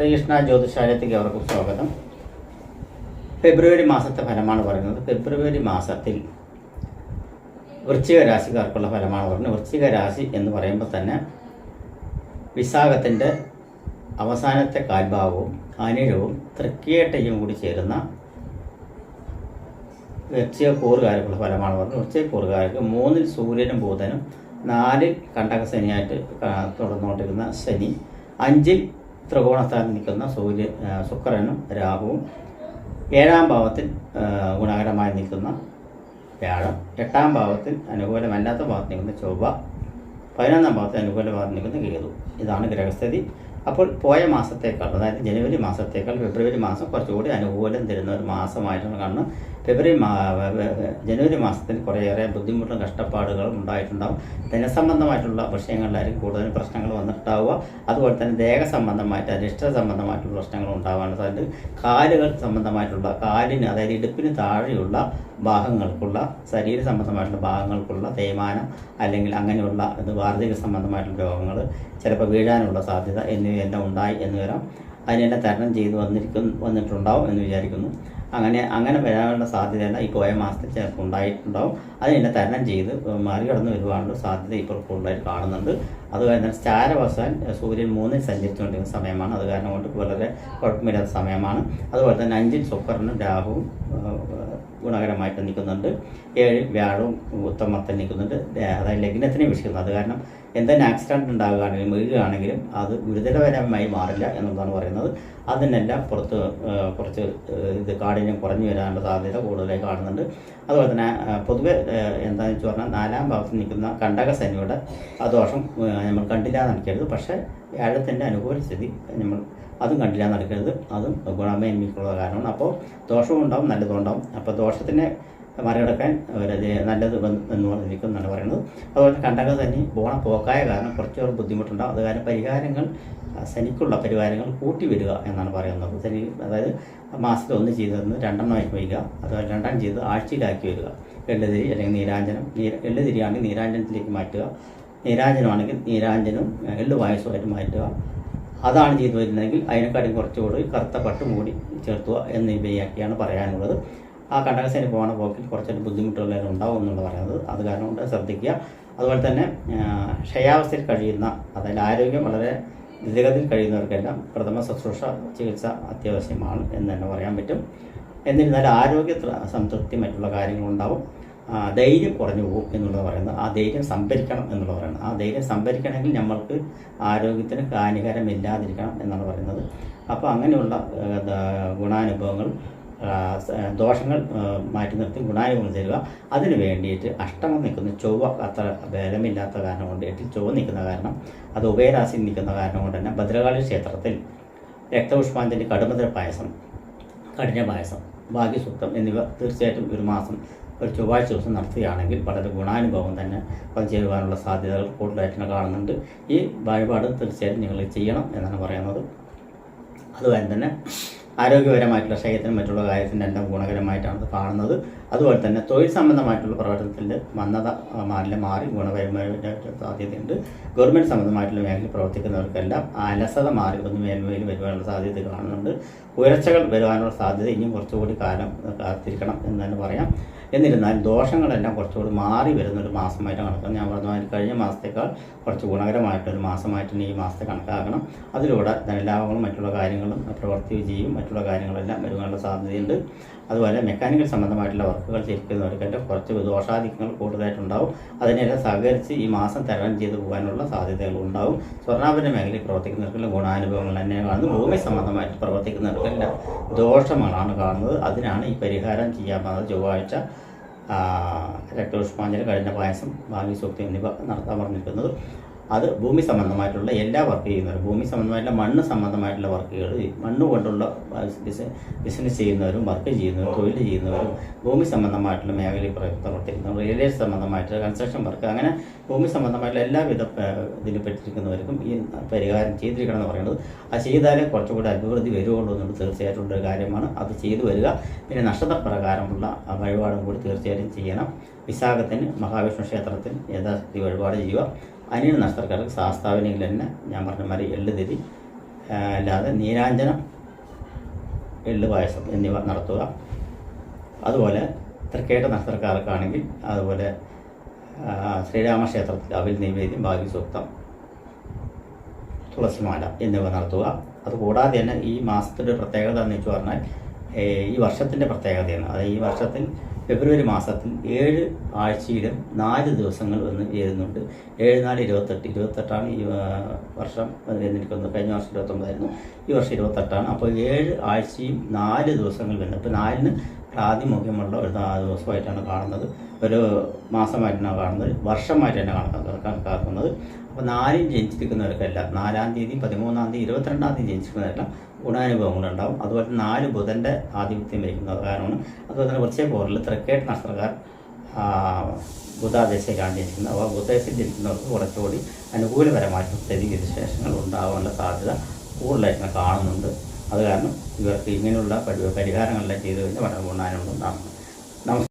ശ്രീകൃഷ്ണ ജ്യോതിഷാലയത്തേക്ക് അവർക്കും സ്വാഗതം. ഫെബ്രുവരി മാസത്തെ ഫലമാണ് പറയുന്നത്. ഫെബ്രുവരി മാസത്തിൽ വൃശ്ചിക രാശിക്കാർക്കുള്ള ഫലമാണ് പറയുന്നത്. വൃശ്ചിക രാശി എന്ന് പറയുമ്പോൾ തന്നെ വിശാഖത്തിൻ്റെ അവസാനത്തെ കാൽഭാഗവും അനിഴവും തൃക്കേട്ടയും കൂടി ചേരുന്ന വൃശ്ചിക കൂറുകാർക്കുള്ള ഫലമാണ് പറയുന്നത്. വൃശ്ചിക കൂറുകാർക്ക് 3-ൽ സൂര്യനും ബുധനും, 4-ൽ കണ്ടകശനിയായിട്ട് തുടർന്നുകൊണ്ടിരിക്കുന്ന ശനി, 5-ൽ ത്രികോണസ്ഥാനത്ത് നിൽക്കുന്ന ശുക്രനും രാഹുവും, 7-ാം ഭാവത്തിൽ ഗുണകരമായി നിൽക്കുന്ന വ്യാഴം, 8-ാം ഭാവത്തിൽ അനുകൂലമല്ലാത്ത ഭാഗത്ത് നിൽക്കുന്ന ചൊവ്വ, 11-ാം ഭാവത്തിൽ അനുകൂല ഭാഗത്ത് നിൽക്കുന്ന കേതു. ഇതാണ് ഗ്രഹസ്ഥിതി. അപ്പോൾ പോയ മാസത്തേക്കാൾ, അതായത് ജനുവരി മാസത്തേക്കാൾ ഫെബ്രുവരി മാസം കുറച്ചുകൂടി അനുകൂലം തരുന്ന ഒരു മാസമായിട്ടാണ് കാണുന്നത്. ജനുവരി മാസത്തിൽ കുറേയേറെ ബുദ്ധിമുട്ടും കഷ്ടപ്പാടുകളും ഉണ്ടായിട്ടുണ്ടാകും. ധനസംബന്ധമായിട്ടുള്ള വിഷയങ്ങളിലായിരിക്കും കൂടുതൽ പ്രശ്നങ്ങൾ വന്നിട്ടുണ്ടാവുക. അതുപോലെ തന്നെ ദേഹ സംബന്ധമായിട്ട് അരിഷ്ട സംബന്ധമായിട്ടുള്ള പ്രശ്നങ്ങൾ ഉണ്ടാകാൻ സാധ്യത. കാലുകൾ സംബന്ധമായിട്ടുള്ള, കാലിന് അതായത് ഇടുപ്പിന് താഴെയുള്ള ഭാഗങ്ങൾക്കുള്ള, ശരീര സംബന്ധമായിട്ടുള്ള ഭാഗങ്ങൾക്കുള്ള തേയ്മാനം അല്ലെങ്കിൽ അങ്ങനെയുള്ള വാർദ്ധക്യ സംബന്ധമായിട്ടുള്ള രോഗങ്ങൾ, ചിലപ്പോൾ വീഴാനുള്ള സാധ്യത എന്നിവയെല്ലാം ഉണ്ടായി എന്ന് വരാം. അതിനെല്ലാം തരണം ചെയ്ത് വന്നിട്ടുണ്ടാവും എന്ന് വിചാരിക്കുന്നു. അങ്ങനെ വരാനുള്ള സാധ്യതയല്ല ഈ പോയ മാസത്തിൽ ചിലപ്പോൾ ഉണ്ടായിട്ടുണ്ടാവും. അതിനെല്ലാം തരണം ചെയ്ത് മറികടന്ന് വരുവാനുള്ള സാധ്യത ഇപ്പോൾ കൂടുതലായിട്ട് കാണുന്നുണ്ട്. അത് കാരണം ചാരവശാൽ സൂര്യൻ 3-ൽ സഞ്ചരിച്ചുകൊണ്ടിരിക്കുന്ന സമയമാണ്. അത് കാരണം കൊണ്ട് വളരെ കുഴപ്പമില്ലാത്ത സമയമാണ്. അതുപോലെ തന്നെ 5-ൽ ശുക്രനും രാഹുവും ഗുണകരമായിട്ട് നിൽക്കുന്നുണ്ട്. 7-ൽ വ്യാഴവും ഉത്തമത്തിൽ നിൽക്കുന്നുണ്ട്. അതായത് ലഗ്നത്തിനെ വീക്ഷിക്കുന്നു. അത് കാരണം എന്തെങ്കിലും ആക്സിഡൻറ്റ് ഉണ്ടാകുകയാണെങ്കിലും വീഴുകയാണെങ്കിലും അത് ഗുരുതരപരമായി മാറില്ല എന്നുള്ളതാണ് പറയുന്നത്. അതിനെല്ലാം കുറച്ച് കാഠിന്യം കുറഞ്ഞു വരാനുള്ള സാധ്യത കൂടുതലായി കാണുന്നുണ്ട്. അതുപോലെ തന്നെ പൊതുവെ എന്താണെന്ന് വെച്ച് പറഞ്ഞാൽ 4-ാം ഭാവത്തിൽ നിൽക്കുന്ന കണ്ടകശനിയുടെ ആ ദോഷം നമ്മൾ കണ്ടില്ല നടക്കരുത്. പക്ഷേ വ്യാഴത്തിൻ്റെ അനുകൂല സ്ഥിതി നമ്മൾ അതും കണ്ടില്ല നടക്കരുത്. അതും ഗുണമേന്മയ്ക്കുള്ള കാരണമാണ്. അപ്പോൾ ദോഷവും ഉണ്ടാവും, നല്ലതും ഉണ്ടാവും. അപ്പോൾ ദോഷത്തിനെ മറികടക്കാൻ നല്ലത് എന്ന് പറഞ്ഞിരിക്കുന്നതാണ് പറയുന്നത്. അതുപോലെ കണ്ടകശനി പോക്കായ കാരണം കുറച്ചുകൂടെ ബുദ്ധിമുട്ടുണ്ടാകും. അത് കാരണം പരിഹാരങ്ങൾ, ശനിക്കുള്ള പരിഹാരങ്ങൾ കൂട്ടി വരിക എന്നാണ് പറയുന്നത്. ശനി അതായത് മാസത്തിൽ 1 ചെയ്തതെന്ന് 2-എണ്ണമാക്കി വയ്ക്കുക. അതുപോലെ 2-ാം ചെയ്ത് ആഴ്ചയിലാക്കി വരിക. എള്ളുതിരി അല്ലെങ്കിൽ നീരാഞ്ജനം, എള്ളുതിരിയാണെങ്കിൽ നീരാഞ്ജനത്തിലേക്ക് മാറ്റുക, നീരാഞ്ജനമാണെങ്കിൽ നീരാഞ്ജനവും എള്ളുപായസമായിട്ട് മാറ്റുക. അതാണ് ചെയ്തു വരുന്നതെങ്കിൽ അതിനെക്കാട്ടും കുറച്ചുകൂടി കറുത്ത പട്ട് മൂടി ചേർത്തുക എന്നിവയൊക്കെയാണ് പറയാനുള്ളത്. ആ കണ്ടകശനി പോകുന്ന പോക്കിൽ കുറച്ചൊരു ബുദ്ധിമുട്ടുകളെല്ലാം ഉണ്ടാവും എന്നുള്ള പറയുന്നത്. അത് കാരണം കൊണ്ട് ശ്രദ്ധിക്കുക. അതുപോലെ തന്നെ ക്ഷയാവസ്ഥയിൽ കഴിയുന്ന, അതായത് ആരോഗ്യം വളരെ ദ്രുതഗതിയിൽ കഴിയുന്നവർക്കെല്ലാം പ്രഥമ ശുശ്രൂഷ ചികിത്സ അത്യാവശ്യമാണ് എന്ന് തന്നെ പറയാൻ പറ്റും. എന്നിരുന്നാലും ആരോഗ്യ സംതൃപ്തി മറ്റുള്ള കാര്യങ്ങളുണ്ടാവും. ധൈര്യം കുറഞ്ഞു പോകും എന്നുള്ളത് പറയുന്നത്. ആ ധൈര്യം സംഭരിക്കണം എന്നുള്ളത് പറയുന്നത്. ആ ധൈര്യം സംഭരിക്കണമെങ്കിൽ നമ്മൾക്ക് ആരോഗ്യത്തിന് ഹാനികരമില്ലാതിരിക്കണം എന്നാണ് പറയുന്നത്. അപ്പോൾ അങ്ങനെയുള്ള ഗുണാനുഭവങ്ങൾ, ദോഷങ്ങൾ മാറ്റി നിർത്തി ഗുണാനുഭവങ്ങൾ തരിക. അതിന് വേണ്ടിയിട്ട് അഷ്ടമം നിൽക്കുന്ന ചൊവ്വ അത്ര ബലമില്ലാത്ത കാരണം കൊണ്ട്, 8-ൽ ചൊവ്വ നിൽക്കുന്ന കാരണം, അത് ഉഭയരാശിയിൽ നിൽക്കുന്ന കാരണം കൊണ്ട് തന്നെ ഭദ്രകാളി ക്ഷേത്രത്തിൽ രക്തപുഷ്പാഞ്ജലി, കടുമധുര പായസം, കഠിന പായസം, ഭാഗ്യസൂക്തം എന്നിവ തീർച്ചയായിട്ടും ഒരു മാസം ഒരു ചൊവ്വാഴ്ച ദിവസം നടത്തുകയാണെങ്കിൽ വളരെ ഗുണാനുഭവം തന്നെ ചേരുവാനുള്ള സാധ്യതകൾ കൂടുതലായിട്ട് കാണുന്നുണ്ട്. ഈ വഴിപാട് തീർച്ചയായിട്ടും നിങ്ങൾ ചെയ്യണം എന്നാണ് പറയുന്നത്. അതുപോലെ തന്നെ ആരോഗ്യപരമായിട്ടുള്ള ക്ഷയത്തിനും മറ്റുള്ള കാര്യത്തിൻ്റെ എല്ലാം ഗുണകരമായിട്ടാണ് കാണുന്നത്. അതുപോലെ തന്നെ തൊഴിൽ സംബന്ധമായിട്ടുള്ള പ്രവർത്തനത്തിൻ്റെ മന്ദത മാറി ഗുണപരമായിട്ട് സാധ്യതയുണ്ട്. ഗവൺമെൻറ് സംബന്ധമായിട്ടുള്ള മേഖലയിൽ പ്രവർത്തിക്കുന്നവർക്കെല്ലാം അലസത മാറി ഒന്ന് മേൽമേൽ വരുവാനുള്ള സാധ്യത കാണുന്നുണ്ട്. ഉയർച്ചകൾ വരുവാനുള്ള സാധ്യത ഇനിയും കുറച്ചുകൂടി കാലം കാത്തിരിക്കണം എന്ന് തന്നെ പറയാം. എന്നിരുന്നാലും ദോഷങ്ങളെല്ലാം കുറച്ചുകൂടി മാറി വരുന്നൊരു മാസമായിട്ടാണ് കണക്കാക്കുന്നത്. ഞാൻ പറഞ്ഞ കഴിഞ്ഞ മാസത്തേക്കാൾ കുറച്ച് ഗുണകരമായിട്ടൊരു മാസമായിട്ട് ഈ മാസത്തെ കണക്കാക്കണം. അതിലൂടെ ധനലാഭങ്ങളും മറ്റുള്ള കാര്യങ്ങളും പ്രവർത്തി ചെയ്യും, മറ്റുള്ള കാര്യങ്ങളെല്ലാം വരുവാനുള്ള സാധ്യതയുണ്ട്. അതുപോലെ മെക്കാനിക്കൽ സംബന്ധമായിട്ടുള്ള വർക്കുകൾ ചെയ്യിക്കുന്നവർക്കെല്ലാം കുറച്ച് ദോഷാധിക്യങ്ങൾ കൂടുതലായിട്ടുണ്ടാവും. അതിനെല്ലാം സഹകരിച്ച് ഈ മാസം തരണം ചെയ്ത് പോകാനുള്ള സാധ്യതകൾ ഉണ്ടാവും. സ്വർണ്ണാഭരണ മേഖലയിൽ പ്രവർത്തിക്കുന്നവർക്കെല്ലാം ഗുണാനുഭവങ്ങൾ തന്നെ കാണുന്നു. ഭൂമി സംബന്ധമായിട്ട് പ്രവർത്തിക്കുന്നവർക്കെല്ലാം ദോഷങ്ങളാണ് കാണുന്നത്. അതിനാണ് ഈ പരിഹാരം ചെയ്യാൻ പോകുന്നത്. ചൊവ്വാഴ്ച രക്തപുഷ്പാഞ്ജലി, കഠിന പായസം, ഭാഗ്യസൂക്തി എന്നിവ നടത്താൻ പറഞ്ഞിരിക്കുന്നത്. അത് ഭൂമി സംബന്ധമായിട്ടുള്ള എല്ലാ വർക്ക് ചെയ്യുന്നവരും, ഭൂമി സംബന്ധമായിട്ടുള്ള മണ്ണ് സംബന്ധമായിട്ടുള്ള വർക്കുകൾ, മണ്ണ് കൊണ്ടുള്ള ബിസിനസ് ചെയ്യുന്നവരും, വർക്ക് ചെയ്യുന്നവരും, തൊഴിൽ ചെയ്യുന്നവരും, ഭൂമി സംബന്ധമായിട്ടുള്ള മേഖലയിൽ പ്രവർത്തിക്കുന്നവർ, റിയൽ എസ്റ്റേറ്റ് സംബന്ധമായിട്ടുള്ള കൺസ്ട്രക്ഷൻ വർക്ക്, അങ്ങനെ ഭൂമി സംബന്ധമായിട്ടുള്ള എല്ലാവിധ ഇതിൽ പെട്ടിരിക്കുന്നവർക്കും ഈ പരിഹാരം ചെയ്തിരിക്കണം എന്ന് പറയുന്നത്. അത് ചെയ്താലേ കുറച്ചുകൂടി അഭിവൃദ്ധി വരുവുള്ളൂ എന്നുള്ളത് തീർച്ചയായിട്ടും ഒരു കാര്യമാണ്. അത് ചെയ്തു വരിക. പിന്നെ നക്ഷത്രപ്രകാരമുള്ള വഴിപാടും കൂടി തീർച്ചയായിട്ടും ചെയ്യണം. വിശാഖത്തിന് മഹാവിഷ്ണു ക്ഷേത്രത്തിൽ യഥാശക്തി വഴിപാട് ചെയ്യുക. അനിഴ നക്ഷത്രക്കാർക്ക് ശാസ്താവിനെങ്കിൽ തന്നെ ഞാൻ പറഞ്ഞ മാതിരി എള്ളുതിരി, അല്ലാതെ നീരാഞ്ജനം, എള്ള് പായസം എന്നിവ നടത്തുക. അതുപോലെ തൃക്കേട്ട നക്ഷത്രക്കാർക്കാണെങ്കിൽ അതുപോലെ ശ്രീരാമക്ഷേത്രത്തിൽ അവിൽ നിവേദ്യം, ഭാഗ്യസൂക്തം, തുളസിമാല എന്നിവ നടത്തുക. അതുകൂടാതെ തന്നെ ഈ മാസത്തിൻ്റെ പ്രത്യേകത എന്ന് വെച്ച് പറഞ്ഞാൽ ഈ വർഷത്തിൻ്റെ പ്രത്യേകതയാണ്. അത് ഈ വർഷത്തിൽ ഫെബ്രുവരി മാസത്തിൽ 7 ആഴ്ചയിലും 4 ദിവസങ്ങൾ എന്ന് വരുന്നുണ്ട്. 7, 4, 28. 28ആണ് ഈ വർഷം എനിക്കൊന്ന്. കഴിഞ്ഞ വർഷം 29ആയിരുന്നു, ഈ വർഷം 28ആണ്. അപ്പോൾ 7 ആഴ്ചയും 4 ദിവസങ്ങൾ വരുന്നത്. ഇപ്പോൾ 4-ന് പ്രാതിമുഖ്യമുള്ള ഒരു ദിവസമായിട്ടാണ് കാണുന്നത്, ഒരു മാസമായിട്ടാണ് കാണുന്നത്, വർഷമായിട്ട് തന്നെ കണക്കാക്കുന്നത്. അപ്പോൾ 4-ന് ജനിച്ചിരിക്കുന്നവർക്കല്ല, 4-ാം തീയതി, 13-ാം തീയതി, 22-ാം തീയതി ജനിച്ചിരിക്കുന്നവരെല്ലാം ഗുണാനുഭവങ്ങളുണ്ടാവും. അതുപോലെ 4 ബുധൻ്റെ ആധിപത്യം വഹിക്കുന്നത് കാരണമാണ്. അതുപോലെ തന്നെ വൃശ്ചികക്കൂറിൽ തൃക്കേട്ട നക്ഷത്രക്കാർ ബുധാദശയിലാണ് ജനിക്കുന്നത്. അപ്പോൾ ബുധദശയിൽ ജനിക്കുന്നവർക്ക് കുറച്ചുകൂടി അനുകൂലപരമായിട്ടുള്ള സ്ഥിതിവിശേഷങ്ങൾ ഉണ്ടാകാനുള്ള സാധ്യത കൂടുതലായിട്ട് കാണുന്നുണ്ട്. അത് കാരണം ഇവർക്ക് ഇങ്ങനെയുള്ള പരിഹാരങ്ങളെല്ലാം ചെയ്തു കഴിഞ്ഞാൽ വളരെ ഗുണാനുഭവം ഉണ്ടാകുന്നു. നമസ്കാരം.